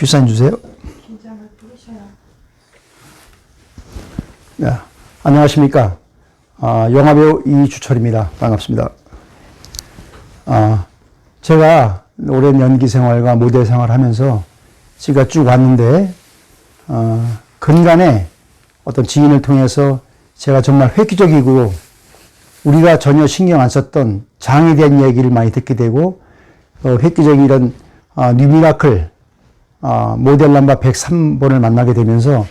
큐사인 주세요. 네, 안녕하십니까. 영화배우 이주철입니다. 반갑습니다. 제가 오랜 연기 생활과 모델 생활을 하면서 제가 쭉 왔는데, 근간에 어떤 지인을 통해서 제가 정말 획기적이고 우리가 전혀 신경 안 썼던 장에 대한 얘기를 많이 듣게 되고, 획기적인 이런 뉴미라클 모델 넘버 103번을 만나게 되면서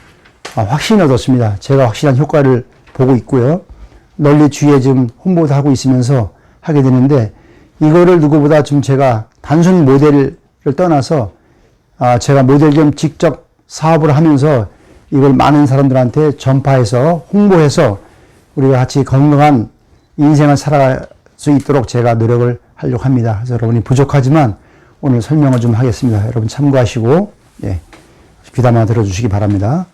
확신을 얻었습니다. 제가 확실한 효과를 보고 있고요. 널리 주위에 좀 홍보도 하고 있으면서 하게 되는데, 이거를 누구보다 좀 제가 단순 모델을 떠나서 제가 모델 좀 직접 사업을 하면서 이걸 많은 사람들한테 전파해서 홍보해서 우리가 같이 건강한 인생을 살아갈 수 있도록 제가 노력을 하려고 합니다. 그래서 여러분이 부족하지만 오늘 설명을 좀 하겠습니다. 여러분 참고하시고 귀담아 들어주시기 바랍니다.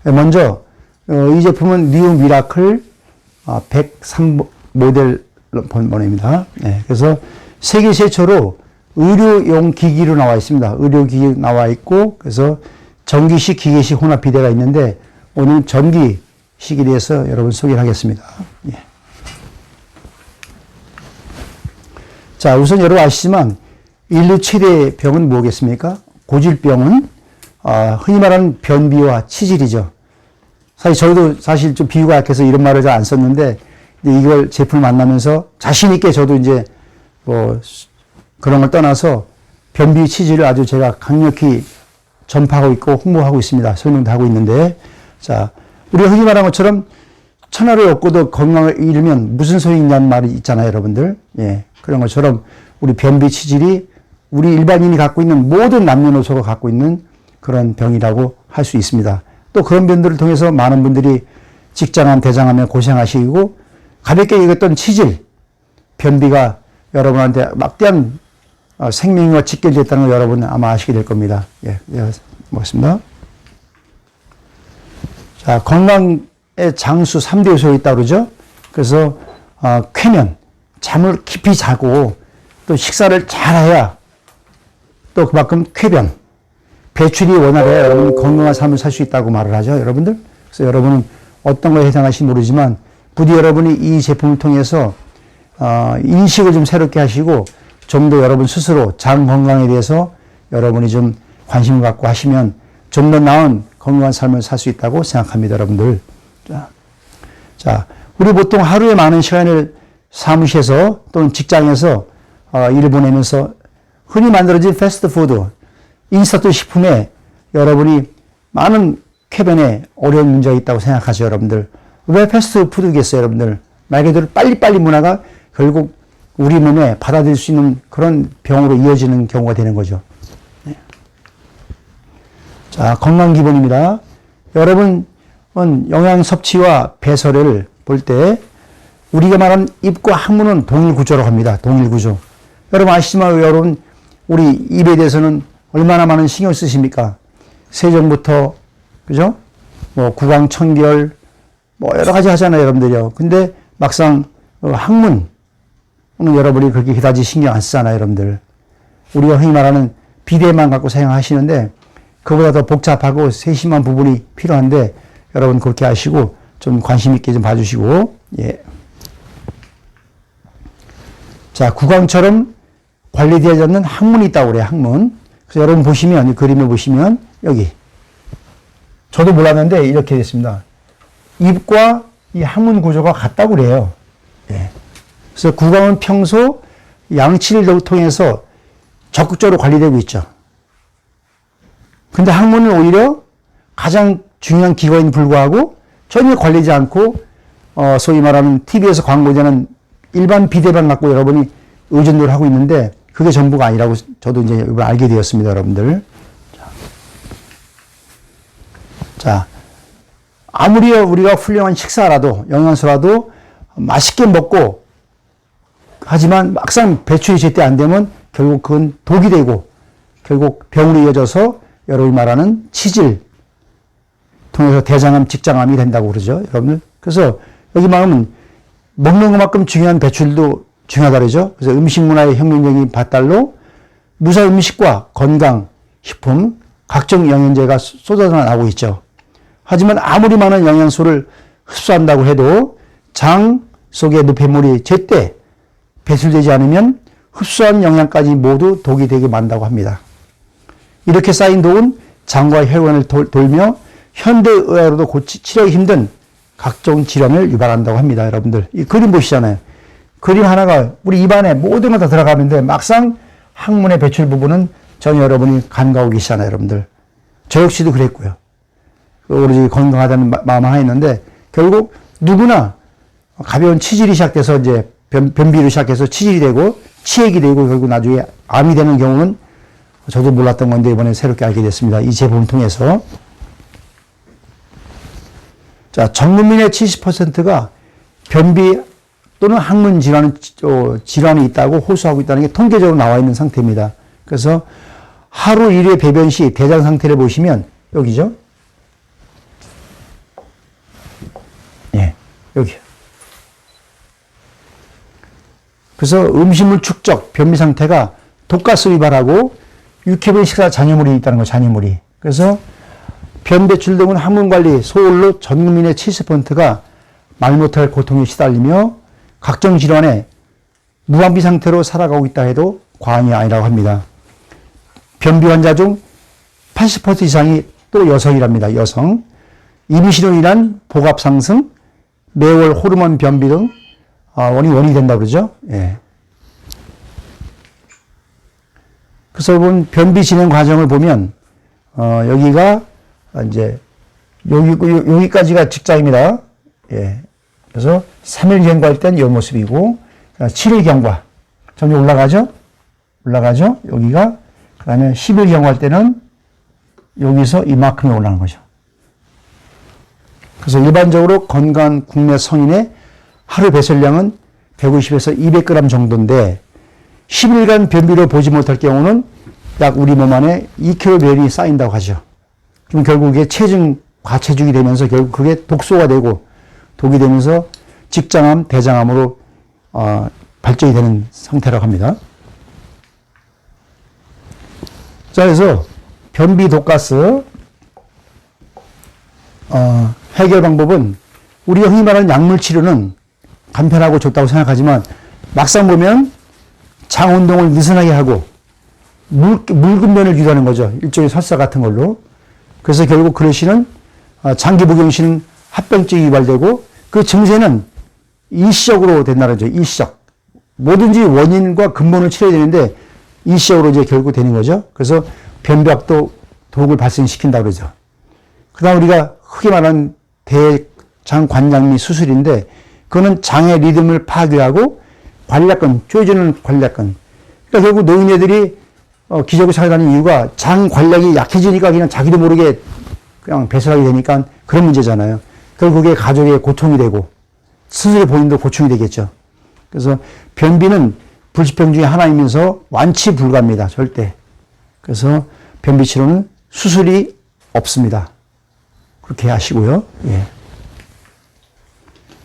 먼저 이 제품은 뉴 미라클 103 모델 번호입니다. 그래서 세계 최초로 의료용 기기로 나와 있습니다. 의료기기 나와 있고, 그래서 전기식, 기계식 혼합 비대가 있는데 오늘 전기식에 대해서 여러분 소개를 하겠습니다. 자, 우선 여러분 아시지만 인류 최대 병은 뭐겠습니까? 고질병은 흔히 말하는 변비와 치질이죠. 저도 사실 좀 비유가 약해서 이런 말을 잘 안 썼는데, 이걸 제품을 만나면서 자신있게 저도 이제 그런 걸 떠나서 변비 치질을 아주 제가 강력히 전파하고 있고 홍보하고 있습니다. 설명도 하고 있는데, 자, 우리가 흔히 말한 것처럼 천하를 얻고도 건강을 잃으면 무슨 소용이 있냐는 말이 있잖아요, 여러분들. 그런 것처럼 우리 변비 치질이 우리 일반인이 갖고 있는 모든 남녀노소가 갖고 있는 그런 병이라고 할 수 있습니다. 또 그런 병들을 통해서 많은 분들이 직장암, 대장암에 고생하시고 가볍게 얘기했던 치질, 변비가 여러분한테 막대한 생명과 직결됐다는 걸 여러분 아마 아시게 될 겁니다. 먹겠습니다. 자, 건강의 장수 3대 요소가 있다고 그러죠. 그래서 쾌면, 잠을 깊이 자고 또 식사를 잘해야 또 그만큼 쾌변, 배출이 원활해야 여러분이 건강한 삶을 살 수 있다고 말을 하죠, 여러분들. 그래서 여러분은 어떤 거에 해당하실지 모르지만 부디 여러분이 이 제품을 통해서 인식을 좀 새롭게 하시고 좀 더 여러분 스스로 장 건강에 대해서 여러분이 좀 관심을 갖고 하시면 좀 더 나은 건강한 삶을 살 수 있다고 생각합니다, 여러분들. 자, 우리 보통 하루에 많은 시간을 사무실에서 또는 직장에서 일을 보내면서 흔히 만들어진 패스트푸드, 인스턴트 식품에 여러분이 많은 쾌변에 어려운 문제가 있다고 생각하죠, 여러분들. 왜 패스트푸드겠어요, 여러분들? 말 그대로 빨리빨리 문화가 결국 우리 몸에 받아들일 수 있는 그런 병으로 이어지는 경우가 되는 거죠. 자, 건강 기본입니다. 여러분, 영양 섭취와 배설을 볼 때 우리가 말하는 입과 항문은 동일 구조라고 합니다. 동일 구조. 여러분 아시지만 여러분 우리 입에 대해서는 얼마나 많은 신경 쓰십니까? 세정부터, 그죠? 구강, 청결, 여러 가지 하잖아요, 여러분들이요. 근데 막상 항문, 여러분이 그렇게 그다지 신경 안 쓰잖아요, 여러분들. 우리가 흔히 말하는 비데만 갖고 사용하시는데 그보다 더 복잡하고 세심한 부분이 필요한데 여러분 그렇게 하시고 좀 관심 있게 좀 봐주시고, 자, 구강처럼 관리되지 않는 항문이 있다고 그래요, 항문. 그래서 여러분 보시면, 이 그림을 보시면 여기. 저도 몰랐는데 이렇게 됐습니다. 입과 이 항문 구조가 같다고 그래요. 그래서 구강은 평소 양치를 통해서 적극적으로 관리되고 있죠. 근데 항문은 오히려 가장 중요한 기관에 불구하고 전혀 관리되지 않고 소위 말하는 TV에서 광고되는 일반 비데만 갖고 여러분이 의존을 하고 있는데 그게 전부가 아니라고 저도 이제 알게 되었습니다, 여러분들. 자, 아무리 우리가 훌륭한 식사라도 영양소라도 맛있게 먹고 하지만 막상 배출이 제때 안 되면 결국 그건 독이 되고 결국 병으로 이어져서 여러분이 말하는 치질 통해서 대장암, 직장암이 된다고 그러죠, 여러분들. 그래서 여기 말하면 먹는 것만큼 중요한 배출도 중요하다 그러죠. 그래서 음식 문화의 혁명적인 발달로 무사 음식과 건강, 식품, 각종 영양제가 쏟아져 나오고 있죠. 하지만 아무리 많은 영양소를 흡수한다고 해도 장 속의 노폐물이 제때 배출되지 않으면 흡수한 영양까지 모두 독이 되게 만다고 합니다. 이렇게 쌓인 독은 장과 혈관을 돌며 현대의학으로도 치료하기 힘든 각종 질환을 유발한다고 합니다. 여러분들 이 그림 보시잖아요. 그림 하나가 우리 입안에 모든 걸 다 들어가는데 막상 항문의 배출 부분은 전혀 여러분이 간과하고 계시잖아요. 여러분들 저 역시도 그랬고요. 오로지 건강하다는 마음 하나 있는데 결국 누구나 가벼운 치질이 시작돼서 이제 변비로 시작해서 치질이 되고 치액이 되고 결국 나중에 암이 되는 경우는 저도 몰랐던 건데 이번에 새롭게 알게 됐습니다. 이 제품을 통해서. 자, 전 국민의 70%가 변비 또는 항문 질환이 있다고 호소하고 있다는 게 통계적으로 나와 있는 상태입니다. 그래서 하루 1회 배변 시 대장 상태를 보시면 여기죠. 예, 여기. 그래서 음식물 축적, 변비 상태가 독가스 유발하고 육회분 식사 잔여물이 있다는 거예요. 잔여물이. 그래서 변배출 등은 항문관리 소홀로 전 국민의 70%가 말 못할 고통에 시달리며 각종 질환에 무방비 상태로 살아가고 있다 해도 과언이 아니라고 합니다. 변비 환자 중 80% 이상이 또 여성이랍니다. 여성. 임신으로 인한 복압 상승, 매월 호르몬 변비 등 원인이 된다고 그러죠. 예. 그래서 여러분 변비 진행 과정을 보면 여기가 이제 여기까지가 직장입니다. 예. 그래서 3일 경과할 땐 이 모습이고 7일 경과 점점 올라가죠. 여기가 그다음에 10일 경과할 때는 여기서 이만큼이 올라가는 거죠. 그래서 일반적으로 건강한 국내 성인의 하루 배설량은 150에서 200g 정도인데 10일간 변비를 보지 못할 경우는 약 우리 몸 안에 2kg이 쌓인다고 하죠. 그럼 결국 이게 과체중이 되면서 결국 그게 독소가 되고 독이 되면서 직장암, 대장암으로 발전이 되는 상태라고 합니다. 자, 그래서 변비 독가스 해결 방법은 우리가 흔히 말하는 약물 치료는 간편하고 좋다고 생각하지만 막상 보면 장 운동을 느슨하게 하고 묽은 면을 유도하는 거죠. 일종의 설사 같은 걸로. 그래서 결국 그러시는 장기 복용시는 합병증이 유발되고 그 증세는 일시적으로 된다는 거죠. 일시적. 뭐든지 원인과 근본을 치료해야 되는데 일시적으로 이제 결국 되는 거죠. 그래서 변비약도 독을 발생시킨다고 그러죠. 그 다음 우리가 흔히 말하는 대장관장미 수술인데 그거는 장의 리듬을 파괴하고 관략근, 쪼여주는 관략근. 그러니까 결국 노인네들이 기적을 살아가는 이유가 장 관략이 약해지니까 그냥 자기도 모르게 그냥 배설하게 되니까 그런 문제잖아요. 결국 그게 가족의 고통이 되고 스스로의 본인도 고충이 되겠죠. 그래서 변비는 불치병 중에 하나이면서 완치 불가합니다. 절대. 그래서 변비 치료는 수술이 없습니다. 그렇게 하시고요. 예.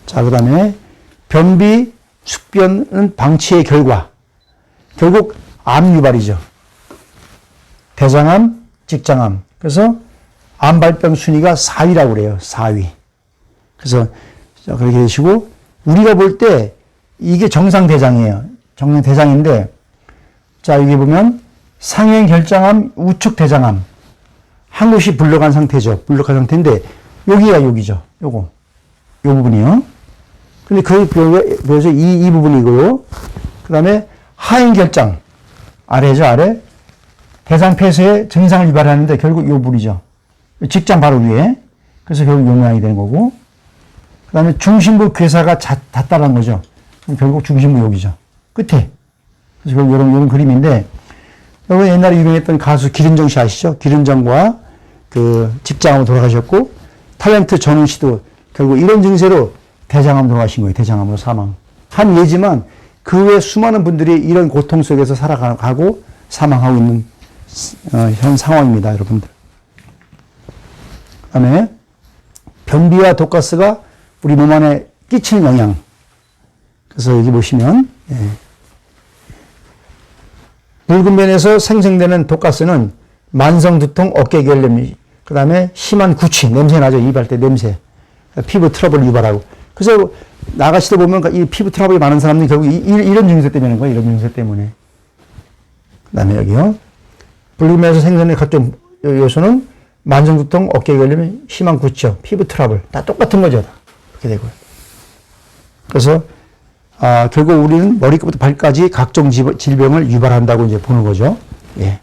자, 그 다음에 변비, 숙변은 방치의 결과. 결국 암 유발이죠. 대장암, 직장암. 그래서 암 발병 순위가 4위라고 그래요. 4위. 그래서 그렇게 되시고 우리가 볼 때 이게 정상 대장이에요. 정상 대장인데 자, 여기 보면 상행 결장암, 우측 대장암. 한 곳이 불러간 상태죠. 불러간 상태인데 여기가 여기죠. 요거. 요 부분이요. 근데 그래서 이 부분이고요. 그 다음에 하행 결장. 아래죠, 아래. 대상 폐쇄의 증상을 유발하는데 결국 요 부분이죠. 직장 바로 위에. 그래서 결국 요 모양이 되는 거고. 그 다음에 중심부 괴사가 닿다라는 거죠. 그럼 결국 중심부 여기죠. 끝에. 그래서 결국 이런 그림인데, 여러분 옛날에 유명했던 가수 기른정 씨 아시죠? 기른정과 그 직장암으로 돌아가셨고, 탤런트 전훈 씨도 결국 이런 증세로 대장암으로 돌아가신 거예요. 대장암으로 사망. 한 예지만 그 외 수많은 분들이 이런 고통 속에서 살아가고 사망하고 있는 현 상황입니다. 여러분들. 그 다음에 변비와 독가스가 우리 몸 안에 끼치는 영향. 그래서 여기 보시면 붉은 변에서 생성되는 독가스는 만성 두통, 어깨 결림, 그 다음에 심한 구취, 냄새 나죠. 입할 때 냄새. 피부 트러블을 유발하고. 그래서 나가시다 보면 이 피부 트러블이 많은 사람들이 결국 이런 증세 때문에 거예요. 이런 증세 때문에. 그 다음에 여기요. 불림에서 생기는 각종 요소는 만성 두통, 어깨 결림, 심한 구취, 피부 트러블. 다 똑같은 거죠. 그렇게 되고요. 그래서 결국 우리는 머리끝부터 발까지 각종 질병을 유발한다고 이제 보는 거죠. 예.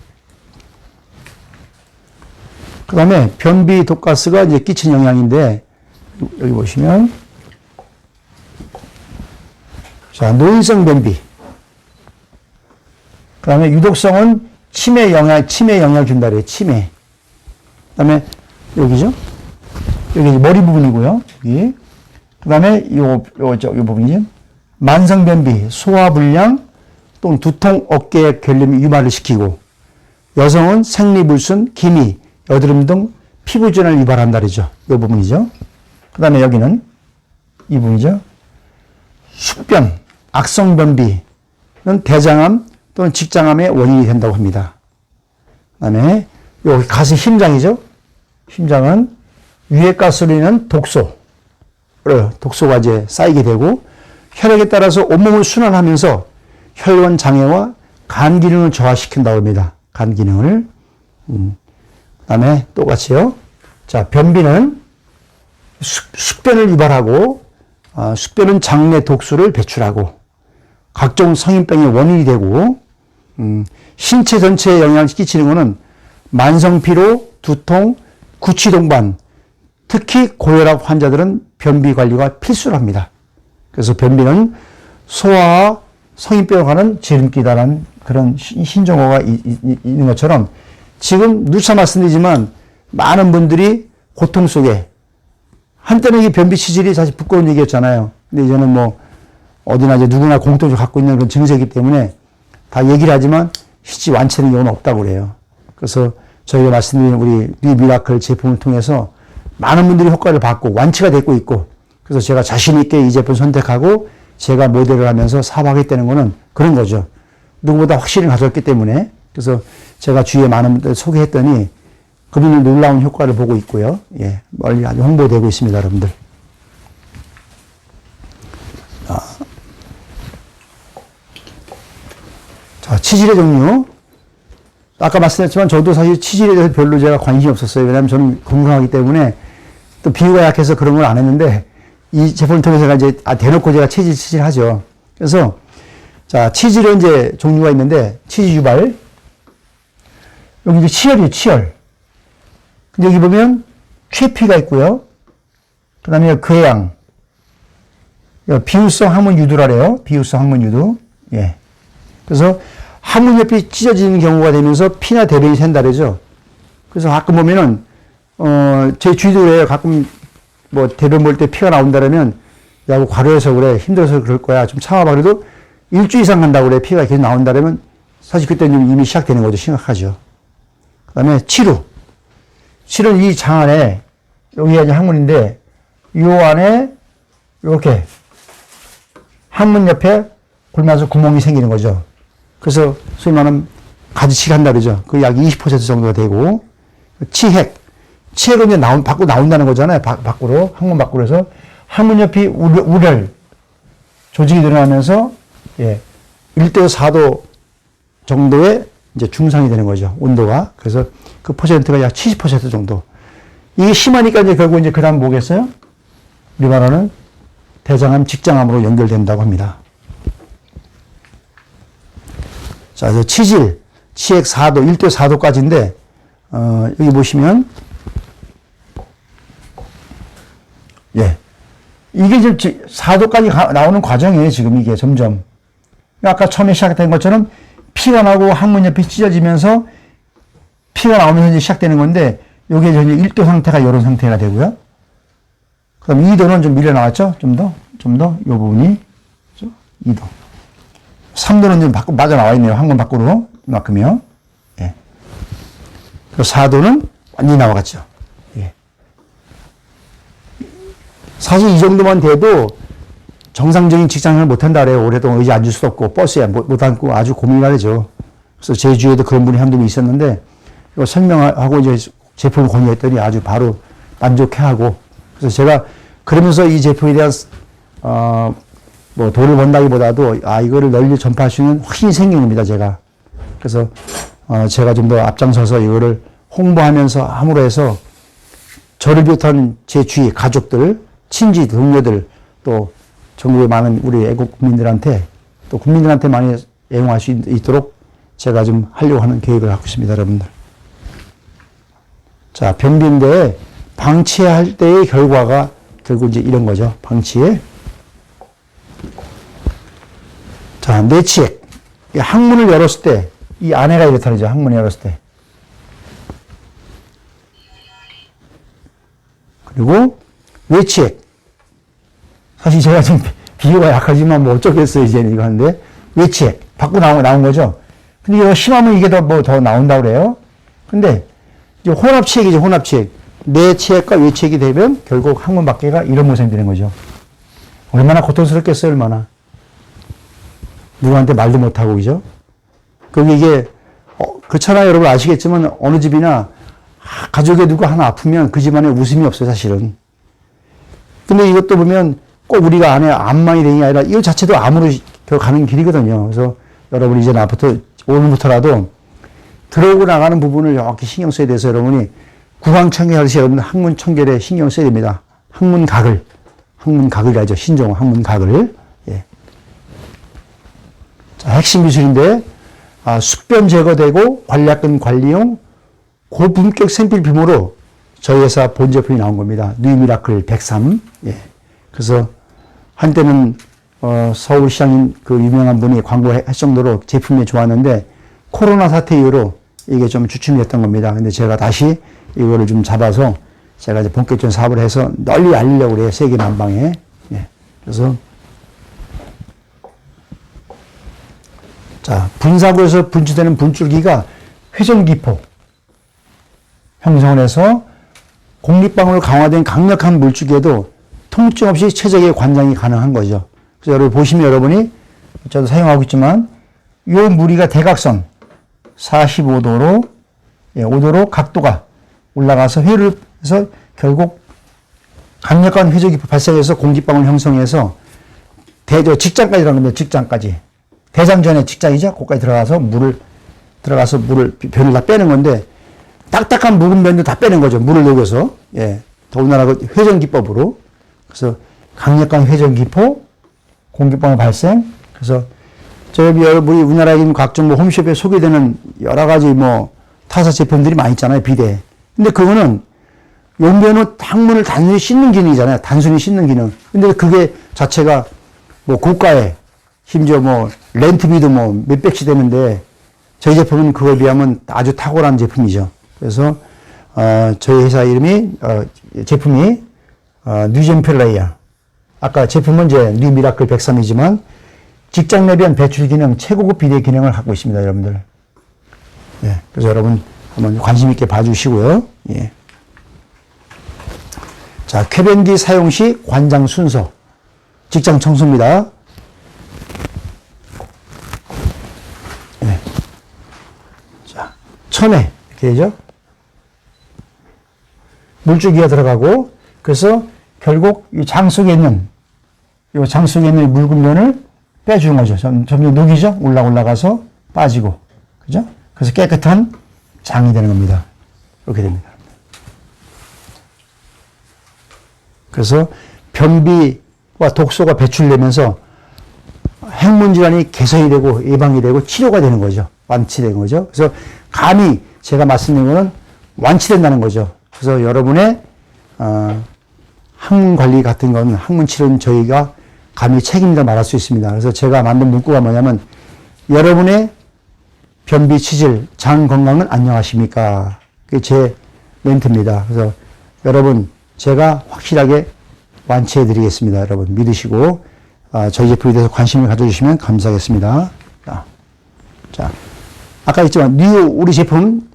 그 다음에 변비 독가스가 이제 끼친 영향인데, 여기 보시면, 자, 노인성 변비. 그 다음에 유독성은 치매에 영향을 준다 그래요. 치매. 그 다음에 여기죠. 여기 머리 부분이고요. 여기. 그 다음에 요 부분이죠. 만성 변비, 소화불량 또는 두통, 어깨 결림 유발을 시키고, 여성은 생리불순, 기미, 여드름 등 피부질환을 유발한다 그러죠. 이 부분이죠. 그 다음에 여기는 이 부분이죠. 숙변, 악성변비는 대장암 또는 직장암의 원인이 된다고 합니다. 그 다음에 여기 가슴 심장이죠. 심장은 유해가스로 인한 독소가 이제 쌓이게 되고 혈액에 따라서 온몸을 순환하면서 혈관 장애와 간 기능을 저하시킨다고 합니다. 간 기능을. 그 다음에 똑같이요. 자, 변비는 숙변을 유발하고, 숙변은 장내 독소를 배출하고, 각종 성인병의 원인이 되고, 신체 전체에 영향을 끼치는 것은 만성피로, 두통, 구취동반, 특히 고혈압 환자들은 변비 관리가 필수랍니다. 그래서 변비는 소아와 성인병에 관한 지름길이라는 그런 신종어가 있는 것처럼 지금 누차 말씀드리지만 많은 분들이 고통 속에 한때는 이 변비 치질이 사실 부끄러운 얘기였잖아요. 근데 이제는 뭐 어디나 이제 누구나 공통적으로 갖고 있는 그런 증세이기 때문에 다 얘기를 하지만 실제 완치되는 경우는 없다고 그래요. 그래서 저희가 말씀드린 우리 뉴미라클 제품을 통해서 많은 분들이 효과를 받고 완치가 되고 있고 그래서 제가 자신 있게 이 제품 선택하고 제가 모델을 하면서 사업하겠다는 거는 그런 거죠. 누구보다 확신을 가졌기 때문에 그래서 제가 주위에 많은 분들 소개했더니 그분들 놀라운 효과를 보고 있고요. 예, 멀리 아주 홍보되고 있습니다, 여러분들. 자, 치질의 종류. 아까 말씀드렸지만 저도 사실 치질에 대해서 별로 제가 관심이 없었어요. 왜냐하면 저는 건강하기 때문에 또 비위가 약해서 그런 걸 안 했는데 이 제품을 통해서 제가 이제 대놓고 제가 치질 하죠. 그래서 자, 치질은 이제 종류가 있는데 치질 유발. 여기 이제 치열이에요, 치열. 근데 여기 보면 최피가 있고요. 그 다음에 궤양. 비우성 항문 유두라래요. 비우성 항문 유두. 예. 그래서 항문 옆이 찢어지는 경우가 되면서 피나 대변이 샌다 그러죠. 그래서 가끔 보면은, 제 주위도 그래요. 가끔 뭐 대변 볼 때 피가 나온다 그러면, 야, 과로해서 그래. 힘들어서 그럴 거야. 좀 참아봐. 그래도 일주일 이상 간다고 그래. 피가 계속 나온다 그러면 사실 그때는 이미 시작되는 거죠. 심각하죠. 그 다음에 치루. 치루는 이 장 안에, 여기가 이제 항문인데, 요 안에, 요렇게, 항문 옆에 굴면서 구멍이 생기는 거죠. 그래서, 소위 말하면, 가지치기 한다 그러죠. 그 약 20% 정도가 되고, 치핵. 치핵은 이제 밖으로 나온다는 거잖아요. 밖으로, 항문 밖으로 해서, 항문 옆이 우렬, 조직이 늘어나면서, 예, 1도 4도 정도의 이제 중상이 되는 거죠. 온도가. 그래서 그 퍼센트가 약 70% 정도. 이게 심하니까 이제 결국 이제 그 다음 뭐겠어요? 우리 말하는 대장암, 직장암으로 연결된다고 합니다. 자, 그래서 치질, 치핵 4도, 1도 4도까지인데, 여기 보시면, 예. 이게 지금 4도까지 나오는 과정이에요, 지금 이게 점점. 아까 처음에 시작된 것처럼 피가 나고 항문 옆이 찢어지면서 피가 나오면서 이제 시작되는 건데, 요게 이제 1도 상태가 이런 상태가 되고요. 그 다음 2도는 좀 밀려나왔죠? 좀 더, 요 부분이. 2도. 3도는 좀 밖으로 빠져나와 있네요. 항문 밖으로. 이만큼이요. 예. 그리고 4도는 완전히 나와갔죠. 예. 사실 이 정도만 돼도 정상적인 직장생활을 못한다 그래요. 오랫동안 의자 앉을 수도 없고, 버스에 못 앉고 아주 고민을 하죠. 그래서 제 주위에도 그런 분이 한두 분 있었는데, 이거 설명하고 이제 제품을 공유했더니 아주 바로 만족해하고, 그래서 제가 그러면서 이 제품에 대한 뭐 돈을 번다기보다도 이거를 널리 전파할 수 있는 확신이 생긴 겁니다, 제가. 그래서 제가 좀 더 앞장서서 이거를 홍보하면서 함으로 해서 저를 비롯한 제 주위 가족들, 친지, 동료들, 또 전국의 많은 우리 애국 국민들한테, 또 국민들한테 많이 애용할 수 있도록 제가 좀 하려고 하는 계획을 갖고 있습니다, 여러분들. 자, 변비인데 방치할 때의 결과가 결국 이제 이런 거죠. 방치에. 자, 내치액. 항문을 열었을 때, 이 안에가 이렇다는 거죠. 항문을 열었을 때. 그리고 외치액. 사실 제가 좀 비유가 약하지만 뭐 어쩌겠어요, 이제는 이거 하는데. 외치액. 밖으로 나온 거죠. 근데 이거 심하면 이게 더 나온다고 그래요. 근데 이제 혼합치액이죠, 혼합치액. 내치액과 외치액이 되면 결국 항문 밖에가 이런 모습이 되는 거죠. 얼마나 고통스럽겠어요, 얼마나. 누구한테 말도 못하고, 그죠? 그럼 이게, 그렇잖아요. 여러분 아시겠지만, 어느 집이나, 가족에 누구 하나 아프면 그 집안에 웃음이 없어요, 사실은. 근데 이것도 보면 꼭 우리가 안에 암만이 되는 게 아니라 이거 자체도 암으로 가는 길이거든요. 그래서 여러분 이제 오늘부터라도 들어오고 나가는 부분을 정확히 신경 써야 돼서 여러분이 구강청결하듯이 여러분 항문 청결에 신경 써야 됩니다. 항문각을이라죠. 신종 항문각을. 예. 자, 핵심 기술인데, 숙변 제거되고 관략근 관리용 고품격 샘플 비모로 저희 회사 본 제품이 나온 겁니다. 뉴미라클 103. 예. 그래서 한때는 서울시장님 그 유명한 분이 광고할 정도로 제품이 좋았는데 코로나 사태 이후로 이게 좀 주춤이 됐던 겁니다. 근데 제가 다시 이거를 좀 잡아서 제가 이제 본격적인 사업을 해서 널리 알리려고 그래요. 세계 만방에. 예. 그래서 자, 분사구에서 분출되는 분줄기가 회전기포 형성을 해서 공기방울로 강화된 강력한 물줄기에도 통증 없이 최적의 관장이 가능한 거죠. 그래서 여러분 보시면 여러분이 저도 사용하고 있지만 이 무리가 대각선 45도로 5도로 각도가 올라가서 회를 해서 결국 강력한 회전기포 발생해서 공기방울 형성해서 직장까지 들어가는 겁니다. 직장까지. 대장전의 직장이죠. 거기까지 변을 다 빼는 건데 딱딱한 묵은 변도 다 빼는 거죠. 물을 녹여서. 예. 더군다나 그 회전기법으로. 그래서 강력한 회전기포, 공기방울 발생. 그래서 우리 우리나라에 있는 각종 홈쇼핑에 소개되는 여러 가지 타사 제품들이 많이 있잖아요. 비데. 근데 그거는 용변은 항문을 단순히 씻는 기능이잖아요. 단순히 씻는 기능. 근데 그게 자체가 고가에 심지어 렌트비도 몇백씩 되는데 저희 제품은 그거에 비하면 아주 탁월한 제품이죠. 그래서 저희 회사 제품이 뉴젠필레이아. 아까 제품은 이제 뉴미라클 103이지만 직장 내변 배출 기능 최고급 비대 기능을 갖고 있습니다, 여러분들. 예. 그래서 여러분 한번 관심 있게 봐주시고요. 예. 자, 쾌변기 사용 시 관장 순서. 직장 청소입니다. 예. 자, 천에 이렇게 되죠. 물줄기가 들어가고, 그래서 결국 이 장 속에 있는 묽은 면을 빼주는 거죠. 점점 녹이죠. 올라가서 빠지고. 그죠? 그래서 깨끗한 장이 되는 겁니다. 이렇게 됩니다. 그래서 변비와 독소가 배출되면서 항문 질환이 개선이 되고 예방이 되고 치료가 되는 거죠. 완치되는 거죠. 그래서 감히 제가 말씀드린 거는 완치된다는 거죠. 그래서 여러분의 항문 관리 같은 건 항문 치료는 저희가 감히 책임져 말할 수 있습니다. 그래서 제가 만든 문구가 뭐냐면 여러분의 변비 치질 장 건강은 안녕하십니까? 그게 제 멘트입니다. 그래서 여러분 제가 확실하게 완치해 드리겠습니다. 여러분 믿으시고 저희 제품에 대해서 관심을 가져주시면 감사하겠습니다. 자, 아까 했지만 우리 제품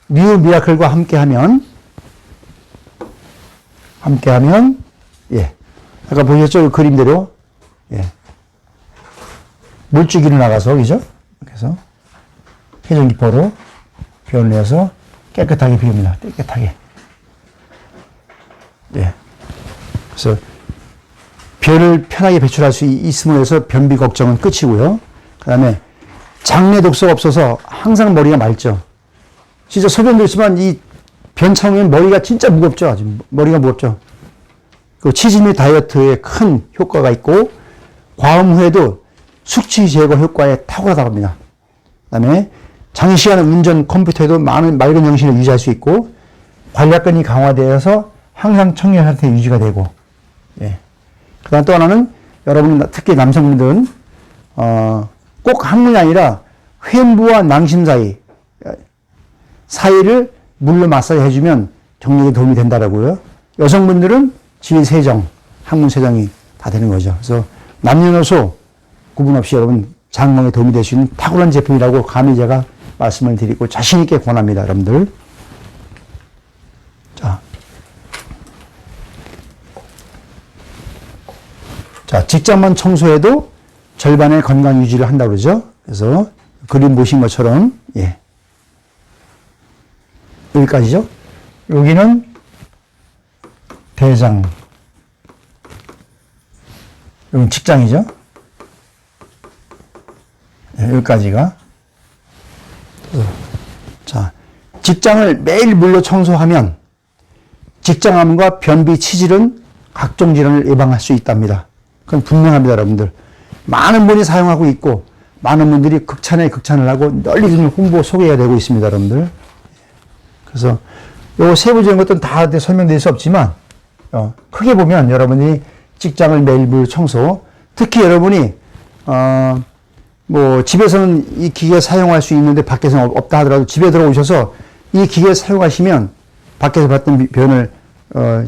뉴 미라클과 함께하면 예, 아까 보셨죠? 그 그림대로 예, 물줄기로 나가서 그죠? 그래서 회전기포로 변을 내서 깨끗하게 비웁니다. 깨끗하게. 예. 그래서 변을 편하게 배출할 수 있음으로 해서 변비 걱정은 끝이고요. 그 다음에 장내 독소가 없어서 항상 머리가 맑죠. 진짜 소변도 있지만 이 변 참으면 머리가 진짜 무겁죠. 아주 머리가 무겁죠. 그 치질 및 다이어트에 큰 효과가 있고 과음 후에도 숙취 제거 효과에 탁월하다고 합니다. 그 다음에 장시간 운전 컴퓨터에도 많은 맑은 정신을 유지할 수 있고 관략근이 강화되어서 항상 청결 상태 유지가 되고, 예. 그 다음 또 하나는 여러분 특히 남성분들은 꼭 항문이 아니라 횡부와 낭심 사이를 물로 마사지 해주면 정력에 도움이 된다라고요. 여성분들은 지세정, 항문 세정이 다 되는 거죠. 그래서 남녀노소 구분 없이 여러분 장건강에 도움이 될 수 있는 탁월한 제품이라고 감히 제가 말씀을 드리고 자신 있게 권합니다, 여러분들. 자, 직장만 청소해도 절반의 건강 유지를 한다고 그러죠. 그래서 그림 보신 것처럼, 예. 여기까지죠. 여기는 대장. 여기는 직장이죠. 예, 여기까지가. 자, 직장을 매일 물로 청소하면 직장암과 변비, 치질은 각종 질환을 예방할 수 있답니다. 그건 분명합니다, 여러분들. 많은 분이 사용하고 있고, 많은 분들이 극찬에 극찬을 하고 널리 좀 홍보, 소개가 되고 있습니다, 여러분들. 그래서 요 세부적인 것들은 다 설명드릴 수 없지만, 크게 보면 여러분이 직장을 매일 물 청소, 특히 여러분이, 뭐, 집에서는 이 기계 사용할 수 있는데 밖에서는 없다 하더라도 집에 들어오셔서 이 기계 사용하시면 밖에서 받던 변을,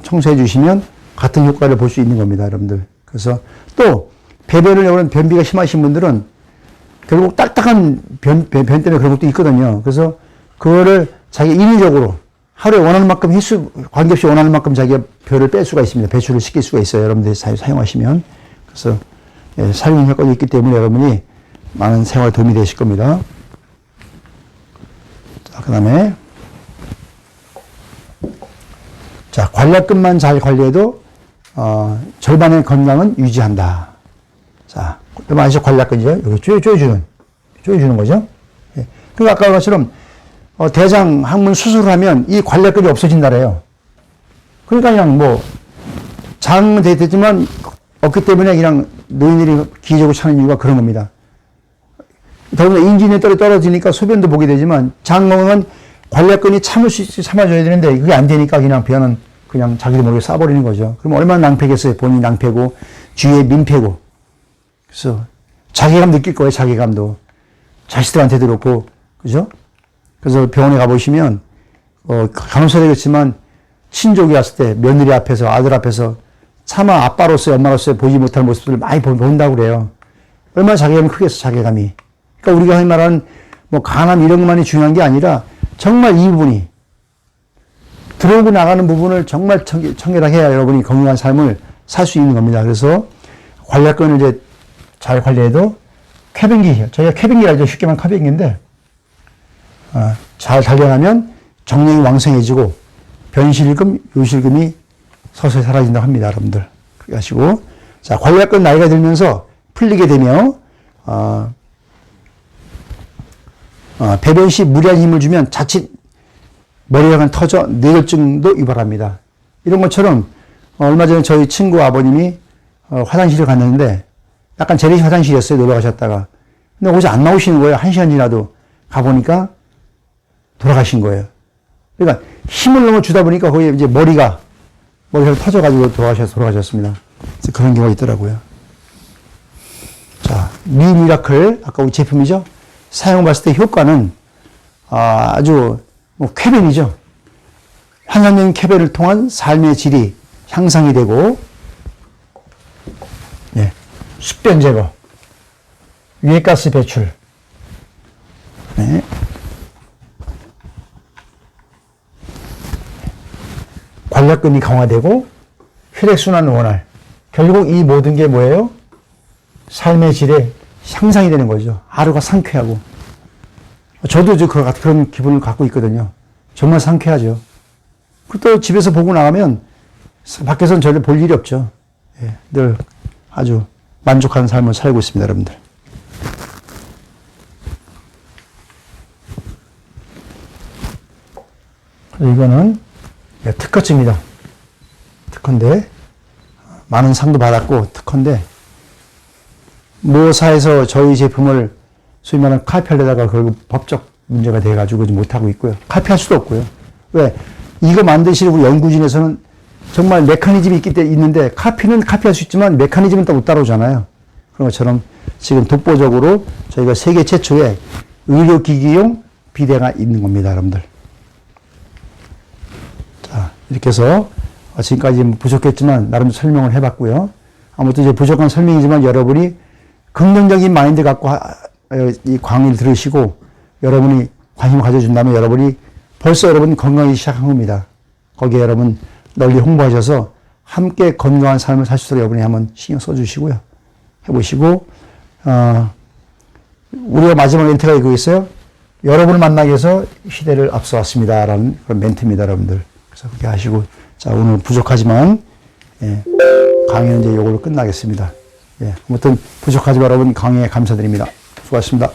청소해 주시면 같은 효과를 볼 수 있는 겁니다, 여러분들. 그래서 또 배변을 여러분 변비가 심하신 분들은 결국 딱딱한 변 때문에 그런 것도 있거든요. 그래서 그거를 자기 인위적으로 하루에 원하는 만큼 횟수 관계없이 원하는 만큼 자기가 변을 뺄 수가 있습니다. 배출을 시킬 수가 있어요. 여러분들이 사용하시면. 그래서 예, 살균 효과도 있기 때문에 여러분이 많은 생활에 도움이 되실 겁니다. 자, 그다음에 자, 관략근만 잘 관리해도 절반의 건강은 유지한다. 자, 여러분 아시죠? 관략근이죠? 여기 조여주는 거죠? 예. 그러니까 아까 것처럼, 대장 항문 수술을 하면 이 관략근이 없어진다래요. 그러니까 그냥 뭐, 장은 되지만 없기 때문에 그냥 노인들이 기적으로 찾는 이유가 그런 겁니다. 더구나 인지능이 떨어지니까 소변도 보게 되지만 장 건강은 관략근이 참아줘야 되는데 그게 안 되니까 그냥 변은 그냥 자기도 모르게 싸버리는 거죠. 그럼 얼마나 낭패겠어요. 본인이 낭패고, 주위에 민폐고. 그래서 자괴감 느낄 거예요. 자괴감도. 자식들한테도 그렇고, 그죠? 그래서 병원에 가보시면, 간호사 되겠지만, 친족이 왔을 때 며느리 앞에서, 아들 앞에서 차마 아빠로서, 엄마로서 보지 못할 모습들을 많이 본다고 그래요. 얼마나 자괴감이 크겠어, 자괴감이. 그러니까 우리가 흔히 말하는 뭐 간암 이런 것만이 중요한 게 아니라 정말 이 부분이 들어오고 나가는 부분을 정말 청결하게 해야 여러분이 건강한 삶을 살 수 있는 겁니다. 그래서 관략근을 이제 잘 관리해도 쾌변기, 저희가 쾌변기라죠. 쉽게 말하면 쾌변기인데, 잘 단련하면 정력이 왕성해지고 변실금, 요실금이 서서히 사라진다고 합니다. 여러분들. 그렇게 하시고. 자, 관략근 나이가 들면서 풀리게 되며, 배변 시 무리한 힘을 주면 자칫 머리가 터져 뇌졸중도 유발합니다. 이런 것처럼 얼마 전에 저희 친구 아버님이 화장실을 갔는데 약간 재래식 화장실이었어요. 놀러 가셨다가. 근데 거기서 안 나오시는 거예요. 1시간 지나도. 가보니까 돌아가신 거예요. 그러니까 힘을 너무 주다 보니까 거기에 이제 머리가 터져가지고 돌아가셨습니다. 그래서 그런 경우가 있더라고요. 자, 미미라클. 아까 우리 제품이죠. 사용해봤을 때 효과는 아주 쾌변이죠. 환상적인 쾌변을 통한 삶의 질이 향상이 되고, 예, 숙변 제거, 유해가스 배출, 네. 관략근이 강화되고 혈액순환 원활. 결국 이 모든 게 뭐예요? 삶의 질에 향상이 되는 거죠. 하루가 상쾌하고. 저도 그런 기분을 갖고 있거든요. 정말 상쾌하죠. 그리고 또 집에서 보고 나가면 밖에서는 전혀 볼 일이 없죠. 예, 늘 아주 만족하는 삶을 살고 있습니다, 여러분들. 이거는 특허증입니다. 특허인데 많은 상도 받았고 특허인데 모사에서 저희 제품을 소위 말하는 카피하려다가 결국 법적 문제가 돼가지고 못하고 있고요. 카피할 수도 없고요. 왜? 이거 만드시는 우리 연구진에서는 정말 메커니즘이 있는데 카피는 카피할 수 있지만 메커니즘은 또 못 따라오잖아요. 그런 것처럼 지금 독보적으로 저희가 세계 최초의 의료기기용 비대가 있는 겁니다, 여러분들. 자, 이렇게 해서 지금까지 부족했지만 나름 설명을 해봤고요. 아무튼 이제 부족한 설명이지만 여러분이 긍정적인 마인드 갖고 이 강의를 들으시고 여러분이 관심을 가져준다면 여러분이 벌써 여러분 건강하기 시작한 겁니다. 거기에 여러분 널리 홍보하셔서 함께 건강한 삶을 살 수 있도록 여러분이 한번 신경 써주시고요. 해보시고, 우리가 마지막 멘트가 이거 있어요. 여러분을 만나기 위해서 시대를 앞서왔습니다. 라는 그런 멘트입니다, 여러분들. 그래서 그렇게 하시고, 자, 오늘 부족하지만, 예, 강의는 이제 이걸로 끝나겠습니다. 예, 아무튼 부족하지만 여러분 강의에 감사드립니다. 수고하셨습니다.